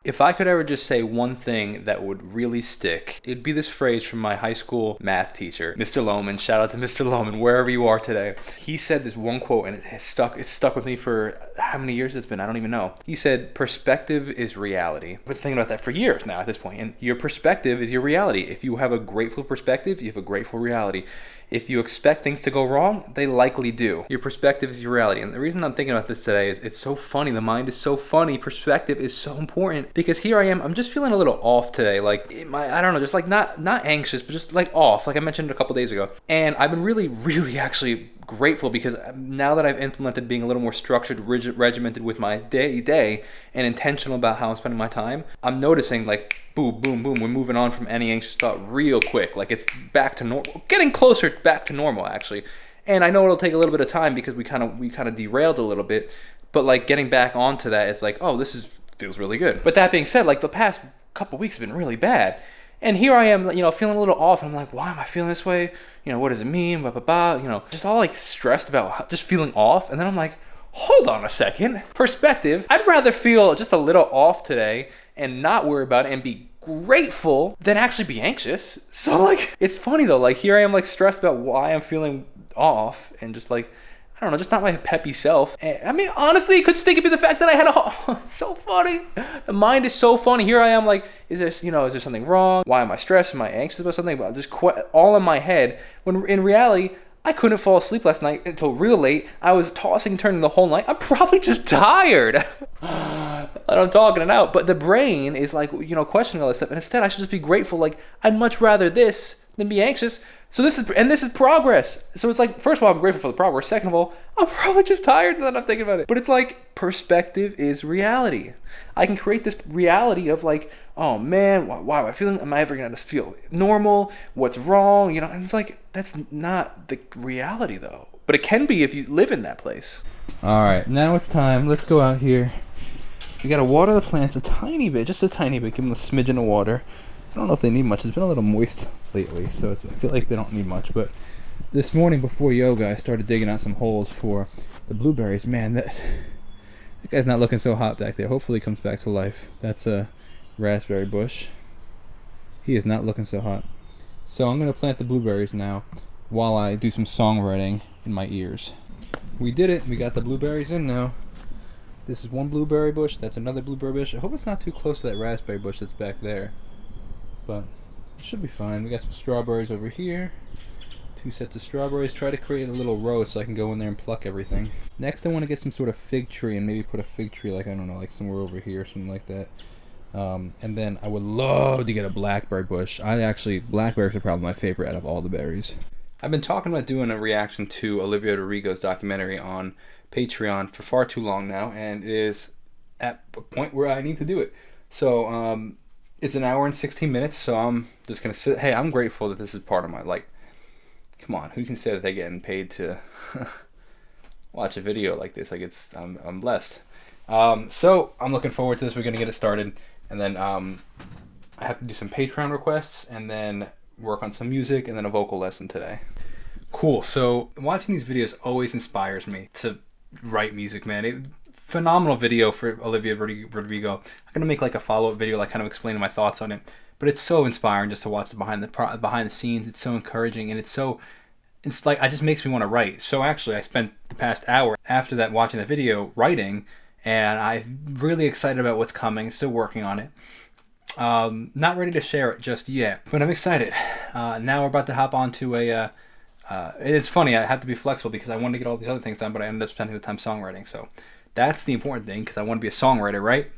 If I could ever just say one thing that would really stick, it'd be this phrase from my high school math teacher, Mr. Lohman. Shout out to Mr. Lohman, wherever you are today. He said this one quote, and it stuck with me for how many years it's been, I don't even know. He said, perspective is reality. I've been thinking about that for years now at this point, and your perspective is your reality. If you have a grateful perspective, you have a grateful reality. If you expect things to go wrong, they likely do. Your perspective is your reality. And the reason I'm thinking about this today is it's so funny. The mind is so funny. Perspective is so important because here I am. I'm just feeling a little off today. Like, I don't know, just like not anxious, but just like off, like I mentioned a couple days ago. And I've been really actually grateful because now that I've implemented being a little more structured, regimented with my day and intentional about how I'm spending my time, I'm noticing like boom, we're moving on from any anxious thought real quick. Like it's back to normal, getting closer back to normal actually. And I know it'll take a little bit of time because we kind of derailed a little bit, but like getting back onto that, it's like, oh, feels really good. But that being said, like the past couple weeks have been really bad. And here I am, feeling a little off. And I'm like, why am I feeling this way? What does it mean? Just all like stressed about just feeling off. And then I'm like, hold on a second. Perspective. I'd rather feel just a little off today and not worry about it and be grateful than actually be anxious. So like, it's funny though. Like here I am like stressed about why I'm feeling off and just like, I don't know, just not my peppy self. I mean, honestly, it could still be the fact that I had so funny. The mind is so funny. Here I am like, is there something wrong? Why am I stressed? Am I anxious about something? But just all in my head. When in reality, I couldn't fall asleep last night until real late. I was tossing and turning the whole night. I'm probably just tired. I'm talking it out. But the brain is like, questioning all this stuff. And instead, I should just be grateful. Like, I'd much rather this than be anxious. So this is progress. So it's like, first of all, I'm grateful for the progress. Second of all, I'm probably just tired now that I'm thinking about it. But it's like, perspective is reality. I can create this reality of like, oh man, why am I feeling? Am I ever going to feel normal? What's wrong? And it's like, that's not the reality though. But it can be if you live in that place. All right, now it's time. Let's go out here. We got to water the plants a tiny bit, just a tiny bit. Give them a smidgen of water. I don't know if they need much. It's been a little moist lately, so I feel like they don't need much. But this morning before yoga, I started digging out some holes for the blueberries. Man, that guy's not looking so hot back there. Hopefully he comes back to life. That's a raspberry bush. He is not looking so hot. So I'm going to plant the blueberries now while I do some songwriting in my ears. We did it. We got the blueberries in now. This is one blueberry bush. That's another blueberry bush. I hope it's not too close to that raspberry bush that's back there. But it should be fine. We got some strawberries over here. 2 sets of strawberries. Try to create a little row so I can go in there and pluck everything. Next I want to get some sort of fig tree and maybe put a fig tree like, I don't know, like somewhere over here, something like that. And then I would love to get a blackberry bush. Blackberries are probably my favorite out of all the berries. I've been talking about doing a reaction to Olivia Rodrigo's documentary on Patreon for far too long now, and it is at a point where I need to do it. So, it's an hour and 16 minutes, so I'm just going to sit. Hey, I'm grateful that this is part of my, come on, who can say that they're getting paid to watch a video like this? Like, I'm blessed. So, I'm looking forward to this. We're going to get it started, and then I have to do some Patreon requests, and then work on some music, and then a vocal lesson today. Cool, so watching these videos always inspires me to write music, man. Phenomenal video for Olivia Rodrigo. I'm gonna make like a follow-up video, like kind of explaining my thoughts on it. But it's so inspiring just to watch the behind the scenes. It's so encouraging, and it's like it just makes me want to write. So actually, I spent the past hour after that watching the video writing, and I'm really excited about what's coming. Still working on it. Not ready to share it just yet, but I'm excited. Now we're about to hop onto a. It's funny. I have to be flexible because I wanted to get all these other things done, but I ended up spending the time songwriting. So. That's the important thing because I want to be a songwriter, right?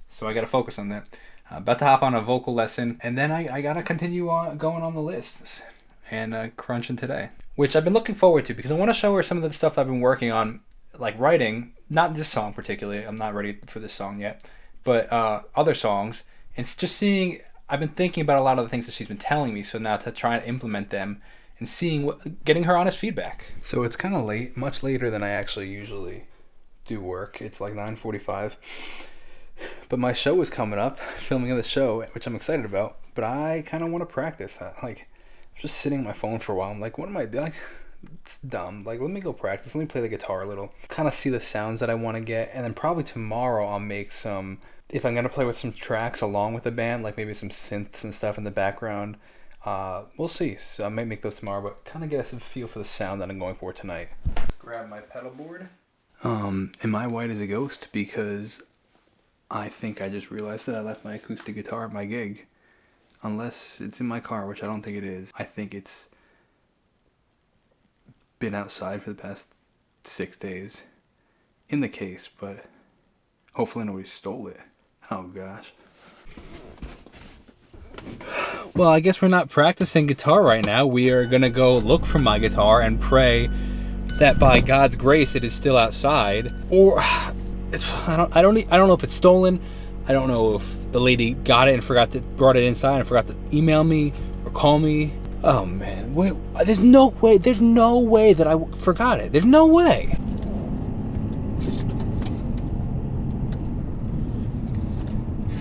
So I got to focus on that. About to hop on a vocal lesson, and then I got to continue going on the list and crunching today, which I've been looking forward to because I want to show her some of the stuff I've been working on, like writing, not this song particularly. I'm not ready for this song yet, but other songs. And it's just seeing, I've been thinking about a lot of the things that she's been telling me, so now to try and implement them and getting her honest feedback. So it's kind of late, much later than I actually usually do work. It's like 9:45, but my show is coming up, filming of the show, which I'm excited about, but I kind of want to practice. I'm just sitting on my phone for a while. I'm like, what am I doing? It's dumb. Like, let me go practice. Let me play the guitar a little. Kind of see the sounds that I want to get. And then probably tomorrow I'll make some, if I'm going to play with some tracks along with the band, like maybe some synths and stuff in the background. We'll see. So I might make those tomorrow, but kind of get a feel for the sound that I'm going for tonight. Let's grab my pedal board. Am I white as a ghost? Because I think I just realized that I left my acoustic guitar at my gig. Unless it's in my car, which I don't think it is. I think it's been outside for the past 6 days. In the case, but hopefully nobody stole it. Oh gosh. Well, I guess we're not practicing guitar right now. We are gonna go look for my guitar and pray that by God's grace it is still outside. Or I don't know if it's stolen. I don't know if the lady got it and brought it inside and forgot to email me or call me. Oh man, wait, there's no way that I forgot it. There's no way.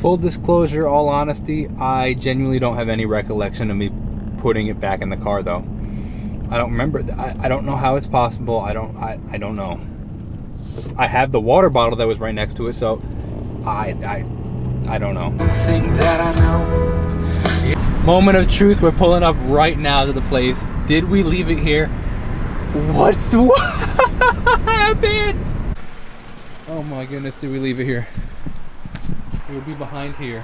Full disclosure, all honesty, I genuinely don't have any recollection of me putting it back in the car though. I don't remember. I don't know how it's possible. I don't know. I have the water bottle that was right next to it, so I don't know. Thing that I know. Moment of truth. We're pulling up right now to the place. Did we leave it here? What happened? Oh my goodness! Did we leave it here? It would be behind here.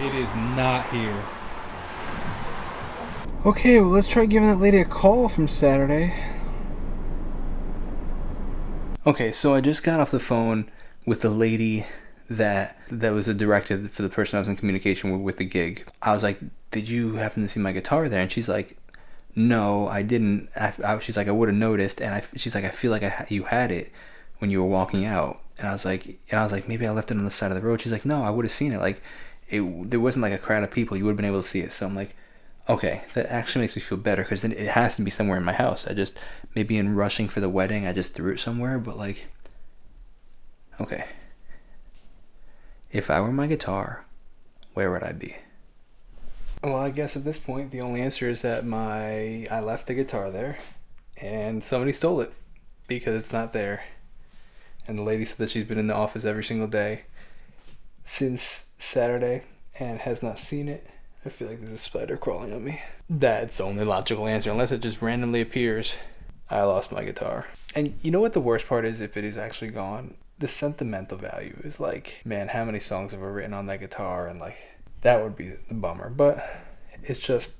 It is not here. Okay, well, let's try giving that lady a call from Saturday. Okay, so I just got off the phone with the lady that was a director for the person I was in communication with the gig. I was like, did you happen to see my guitar there? And she's like, no, I didn't. She's like, I would have noticed. And she's like, I feel like you had it when you were walking out. And I was like, maybe I left it on the side of the road. She's like, no, I would have seen it. Like, there wasn't like a crowd of people. You would have been able to see it. So I'm like, okay, that actually makes me feel better, because then it has to be somewhere in my house. Maybe in rushing for the wedding, I just threw it somewhere, but like, okay. If I were my guitar, where would I be? Well, I guess at this point, the only answer is that I left the guitar there, and somebody stole it, because it's not there. And the lady said that she's been in the office every single day since Saturday and has not seen it. I feel like there's a spider crawling on me. That's the only logical answer, unless it just randomly appears. I lost my guitar. And you know what the worst part is, if it is actually gone? The sentimental value is like, man, how many songs have I written on that guitar? And like, that would be the bummer. But it's just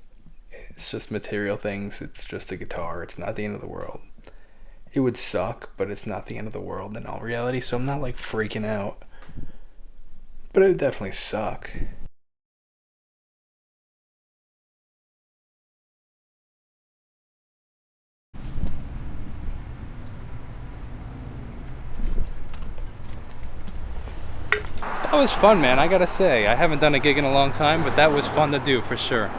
material things. It's just a guitar. It's not the end of the world. It would suck, but it's not the end of the world in all reality. So I'm not like freaking out. But it would definitely suck. That was fun, man. I gotta say, I haven't done a gig in a long time, but that was fun to do for sure.